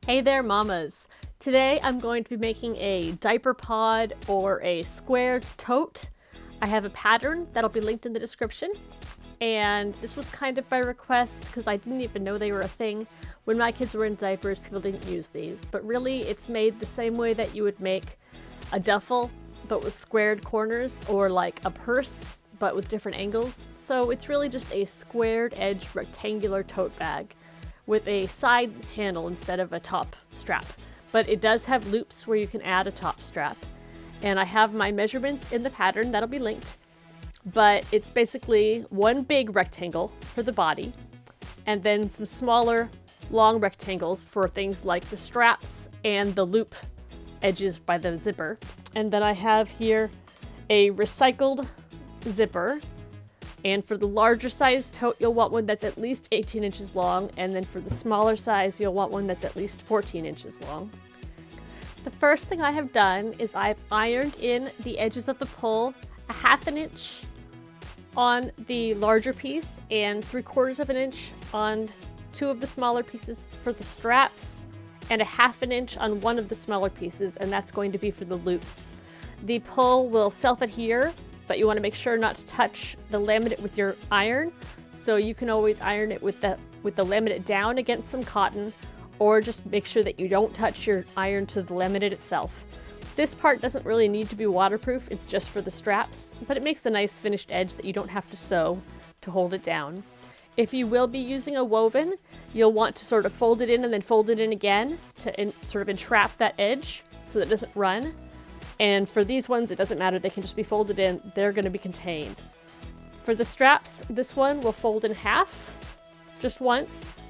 Hey there, mamas. Today I'm going to be making a diaper pod or a square tote. I have a pattern that'll be linked in the description. And this was kind of by request because I didn't even know they were a thing. When my kids were in diapers, people didn't use these. But really, it's made the same way that you would make a duffel, but with squared corners, or like a purse, but with different angles. So it's really just a squared edge rectangular tote bag with a side handle instead of a top strap. But it does have loops where you can add a top strap. And I have my measurements in the pattern that'll be linked. But it's basically one big rectangle for the body, and then some smaller long rectangles for things like the straps and the loop edges by the zipper. And then I have here a recycled zipper. And for the larger size tote, you'll want one that's at least 18 inches long. And then for the smaller size, you'll want one that's at least 14 inches long. The first thing I have done is I've ironed in the edges of the pull a 1/2 inch on the larger piece and 3/4 inch on two of the smaller pieces for the straps, and a 1/2 inch on one of the smaller pieces, and that's going to be for the loops. The pull will self-adhere, but you want to make sure not to touch the laminate with your iron. So you can always iron it with the laminate down against some cotton, or just make sure that you don't touch your iron to the laminate itself. This part doesn't really need to be waterproof, it's just for the straps, but it makes a nice finished edge that you don't have to sew to hold it down. If you will be using a woven, you'll want to sort of fold it in and then fold it in again to sort of entrap that edge so that it doesn't run. And for these ones, it doesn't matter, they can just be folded in, they're going to be contained. For the straps, this one will fold in half, just once,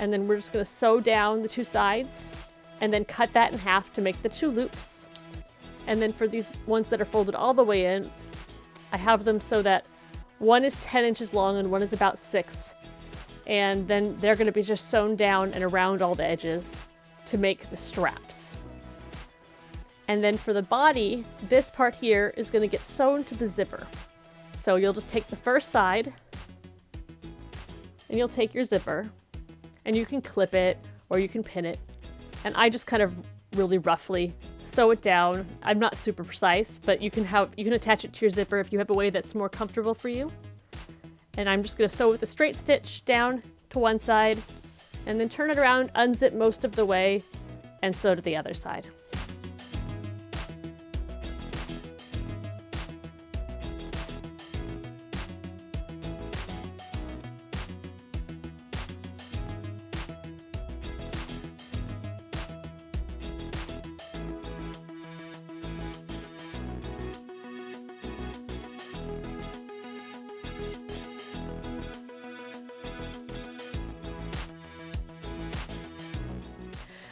and then we're just going to sew down the two sides, and then cut that in half to make the two loops. And then for these ones that are folded all the way in, I have them so that one is 10 inches long and one is about 6. And then they're going to be just sewn down and around all the edges to make the straps. And then for the body, this part here is going to get sewn to the zipper. So you'll just take the first side, and you'll take your zipper, and you can clip it or you can pin it. And I just kind of really roughly sew it down. I'm not super precise, but you can attach it to your zipper if you have a way that's more comfortable for you. And I'm just going to sew with a straight stitch down to one side, and then turn it around, unzip most of the way, and sew to the other side.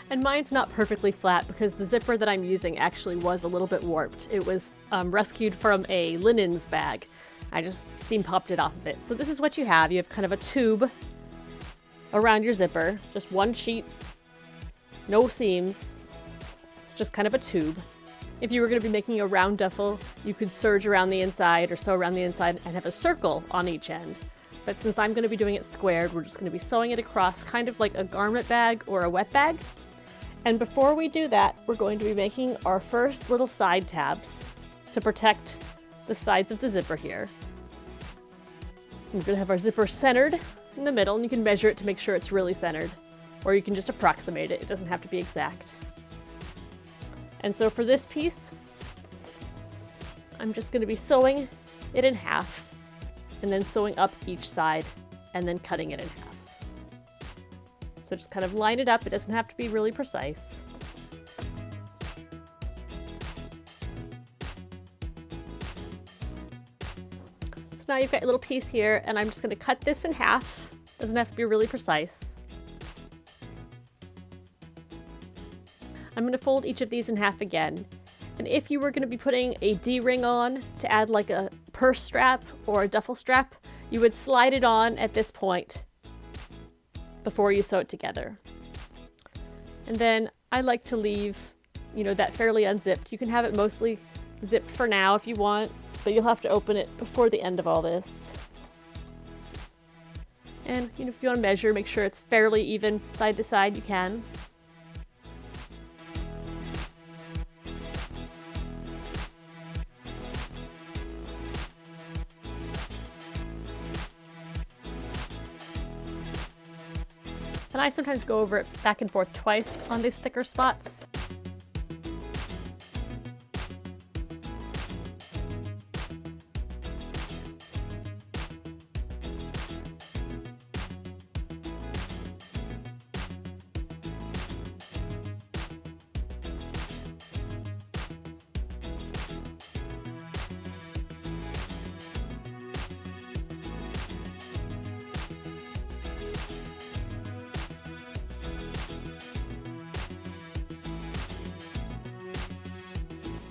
And mine's not perfectly flat because the zipper that I'm using actually was a little bit warped. It was rescued from a linens bag. I just seam popped it off of it. So this is what you have. You have kind of a tube around your zipper, just one sheet, no seams. It's just kind of a tube. If you were going to be making a round duffel, you could serge around the inside or sew around the inside and have a circle on each end. But since I'm going to be doing it squared, we're just going to be sewing it across kind of like a garment bag or a wet bag. And before we do that, we're going to be making our first little side tabs to protect the sides of the zipper here. We're going to have our zipper centered in the middle, and you can measure it to make sure it's really centered, or you can just approximate it. It doesn't have to be exact. And so for this piece, I'm just going to be sewing it in half, and then sewing up each side, and then cutting it in half. So just kind of line it up. It doesn't have to be really precise. So now you've got your little piece here, and I'm just going to cut this in half. Doesn't have to be really precise. I'm going to fold each of these in half again. And if you were going to be putting a D-ring on to add like a purse strap or a duffel strap, you would slide it on at this point before you sew it together. And then I like to leave, that fairly unzipped. You can have it mostly zipped for now if you want, but you'll have to open it before the end of all this. And if you want to measure, make sure it's fairly even side to side, you can. And I sometimes go over it back and forth twice on these thicker spots.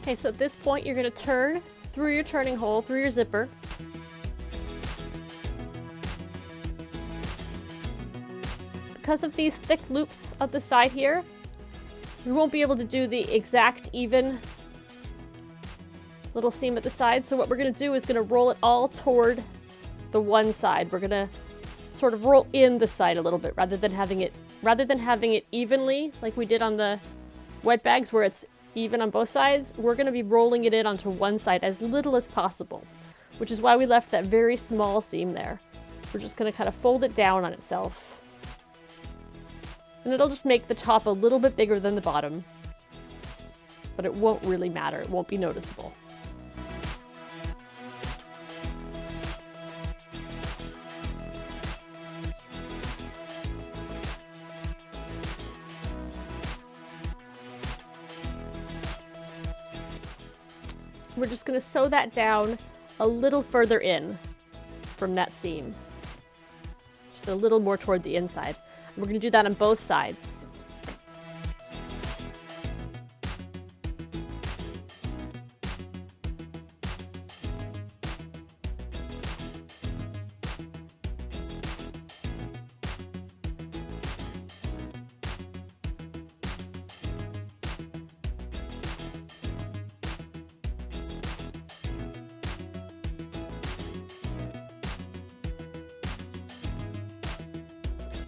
Okay, so at this point, you're going to turn through your turning hole, through your zipper. Because of these thick loops at the side here, we won't be able to do the exact even little seam at the side. So what we're going to do is going to roll it all toward the one side. We're going to sort of roll in the side a little bit rather than having it evenly like we did on the wet bags where it's even on both sides. We're going to be rolling it in onto one side as little as possible, which is why we left that very small seam there. We're just going to kind of fold it down on itself. And it'll just make the top a little bit bigger than the bottom, but it won't really matter. It won't be noticeable. We're just going to sew that down a little further in from that seam. Just a little more toward the inside. And we're going to do that on both sides.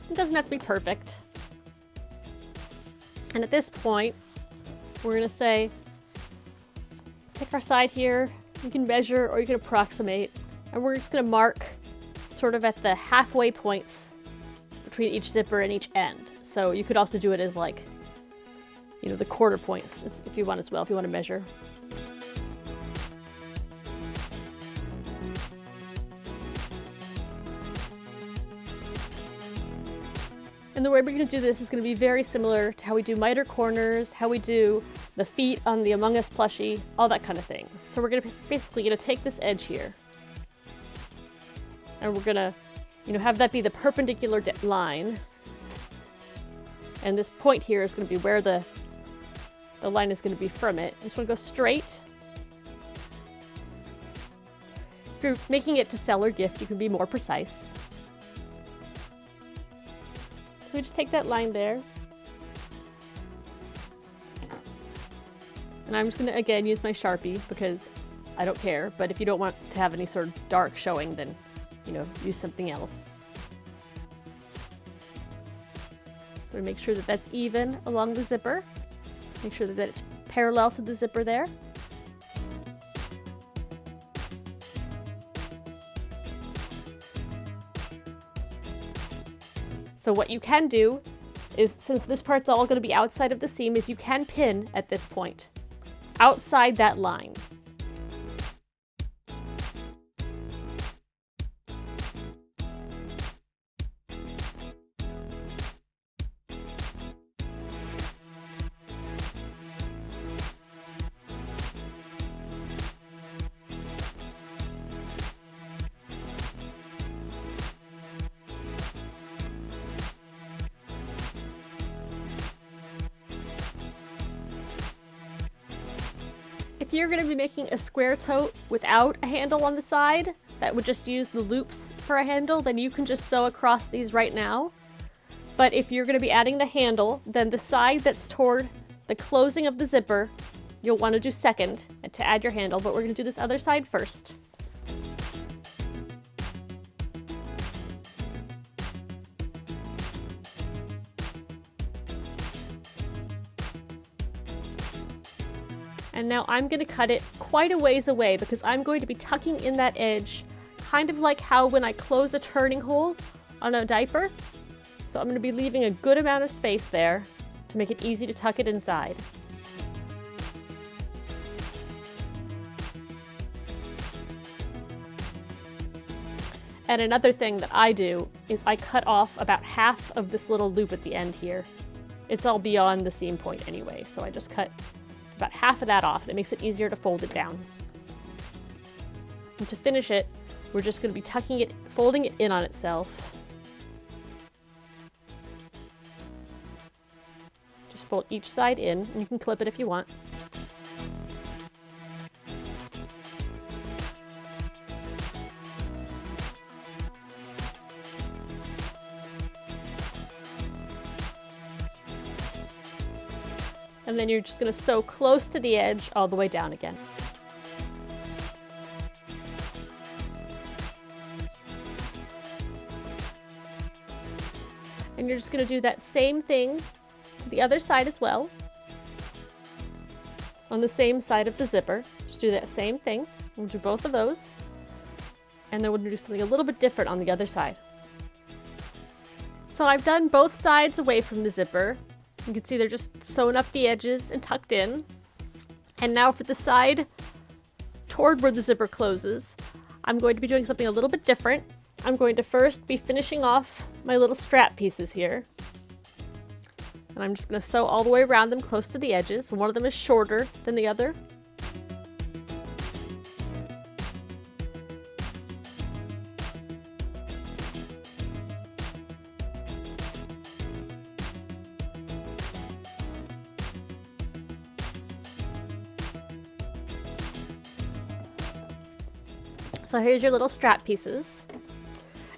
It doesn't have to be perfect. And at this point, we're going to say, pick our side here. You can measure or you can approximate. And we're just going to mark sort of at the halfway points between each zipper and each end. So you could also do it as like, you know, the quarter points if you want as well, if you want to measure. And the way we're going to do this is going to be very similar to how we do miter corners, how we do the feet on the Among Us plushie, all that kind of thing. So we're going to basically going to take this edge here, and we're going to, you know, have that be the perpendicular line. And this point here is going to be where the line is going to be from it. It's going to go straight. If you're making it to sell or gift, you can be more precise. So we just take that line there. And I'm just going to, again, use my Sharpie because I don't care. But if you don't want to have any sort of dark showing, then, you know, use something else. So we make sure that that's even along the zipper. Make sure that it's parallel to the zipper there. So what you can do is, since this part's all going to be outside of the seam, is you can pin at this point, outside that line. If you're going to be making a square tote without a handle on the side, that would just use the loops for a handle, then you can just sew across these right now. But if you're going to be adding the handle, then the side that's toward the closing of the zipper, you'll want to do second to add your handle, but we're going to do this other side first. And now I'm going to cut it quite a ways away because I'm going to be tucking in that edge, kind of like how when I close a turning hole on a diaper, So I'm going to be leaving a good amount of space there to make it easy to tuck it inside. And another thing that I do is I cut off about half of this little loop at the end here. It's all beyond the seam point anyway, so I just cut about half of that off, and it makes it easier to fold it down. And to finish it, we're just going to be folding it in on itself. Just fold each side in, and you can clip it if you want. And then you're just going to sew close to the edge all the way down again. And you're just going to do that same thing to the other side as well. On the same side of the zipper, just do that same thing. We'll do both of those. And then we'll do something a little bit different on the other side. So I've done both sides away from the zipper. You can see they're just sewn up the edges and tucked in. And now for the side toward where the zipper closes, I'm going to be doing something a little bit different. I'm going to first be finishing off my little strap pieces here. And I'm just going to sew all the way around them close to the edges. One of them is shorter than the other. So here's your little strap pieces.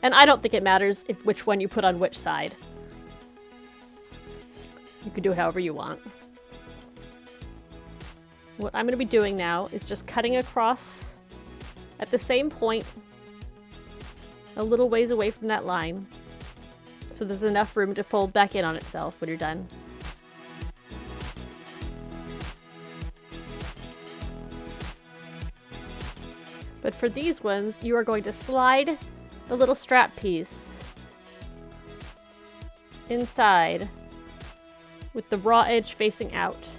And I don't think it matters which one you put on which side. You can do it however you want. What I'm going to be doing now is just cutting across at the same point, a little ways away from that line, so there's enough room to fold back in on itself when you're done. But for these ones, you are going to slide the little strap piece inside with the raw edge facing out.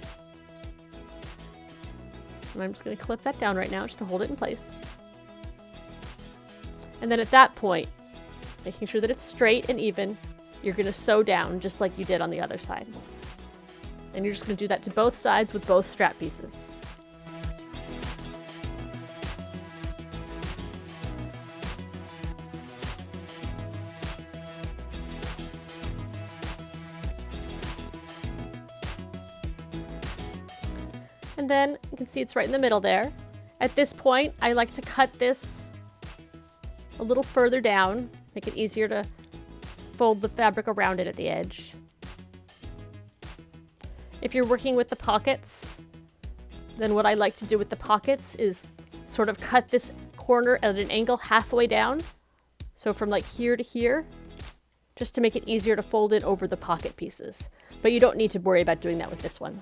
And I'm just going to clip that down right now just to hold it in place. And then at that point, making sure that it's straight and even, you're going to sew down just like you did on the other side. And you're just going to do that to both sides with both strap pieces. And then you can see it's right in the middle there. At this point, I like to cut this a little further down, make it easier to fold the fabric around it at the edge. If you're working with the pockets, then what I like to do with the pockets is sort of cut this corner at an angle halfway down. So from like here to here, just to make it easier to fold it over the pocket pieces. But you don't need to worry about doing that with this one.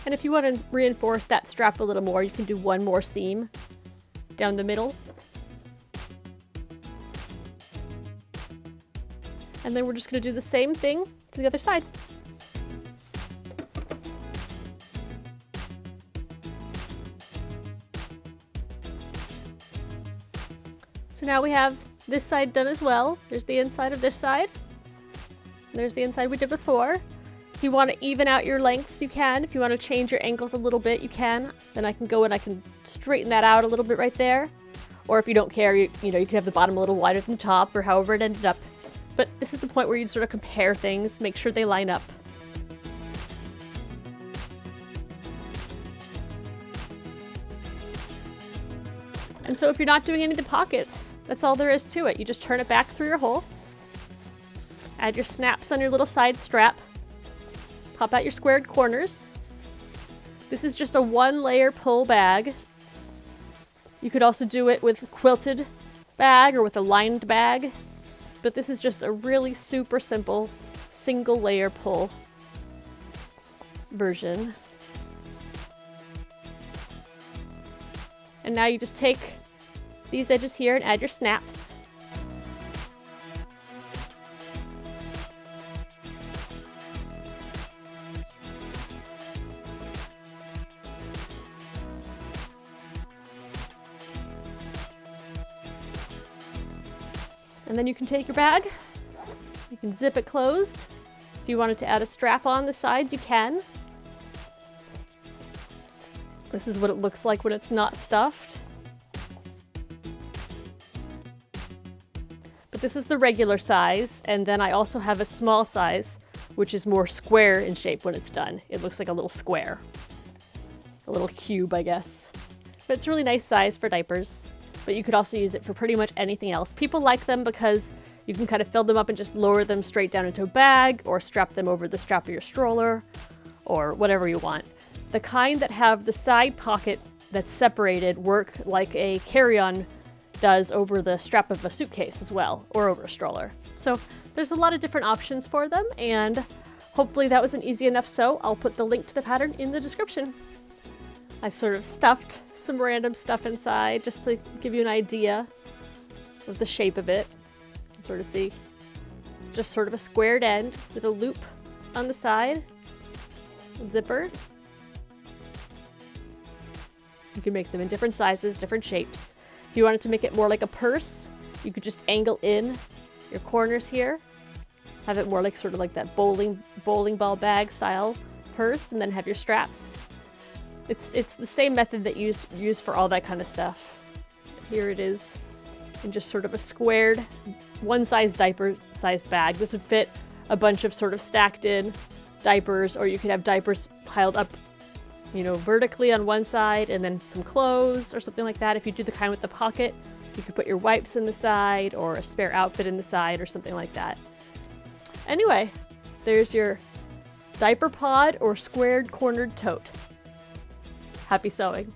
And if you want to reinforce that strap a little more, you can do one more seam down the middle. And then we're just going to do the same thing to the other side. So now we have this side done as well. There's the inside of this side. And there's the inside we did before. If you want to even out your lengths, you can. If you want to change your angles a little bit, you can. Then I can go and I can straighten that out a little bit right there. Or if you don't care, you can have the bottom a little wider than the top, or however it ended up. But this is the point where you sort of compare things, make sure they line up. And so if you're not doing any of the pockets, that's all there is to it. You just turn it back through your hole, add your snaps on your little side strap, pop out your squared corners, This is just a 1-layer pull bag. You could also do it with a quilted bag or with a lined bag, but this is just a really super simple single layer pull version. And now you just take these edges here and add your snaps. And then you can take your bag, you can zip it closed. If you wanted to add a strap on the sides, you can. This is what it looks like when it's not stuffed. But this is the regular size, and then I also have a small size, which is more square in shape when it's done. It looks like a little square. A little cube, I guess. But it's a really nice size for diapers. But you could also use it for pretty much anything else. People like them because you can kind of fill them up and just lower them straight down into a bag, or strap them over the strap of your stroller, or whatever you want. The kind that have the side pocket that's separated work like a carry-on does over the strap of a suitcase as well, or over a stroller. So there's a lot of different options for them, and hopefully that was an easy enough sew. I'll put the link to the pattern in the description. I've sort of stuffed some random stuff inside just to give you an idea of the shape of it. You can sort of see just sort of a squared end with a loop on the side, zipper. You can make them in different sizes, different shapes. If you wanted to make it more like a purse, you could just angle in your corners here, have it more like sort of like that bowling ball bag style purse, and then have your straps. It's the same method that you use for all that kind of stuff. Here it is in just sort of a squared, one-size diaper-sized bag. This would fit a bunch of sort of stacked in diapers, or you could have diapers piled up, you know, vertically on one side, and then some clothes or something like that. If you do the kind with the pocket, you could put your wipes in the side, or a spare outfit in the side, or something like that. Anyway, there's your diaper pod or squared cornered tote. Happy sewing.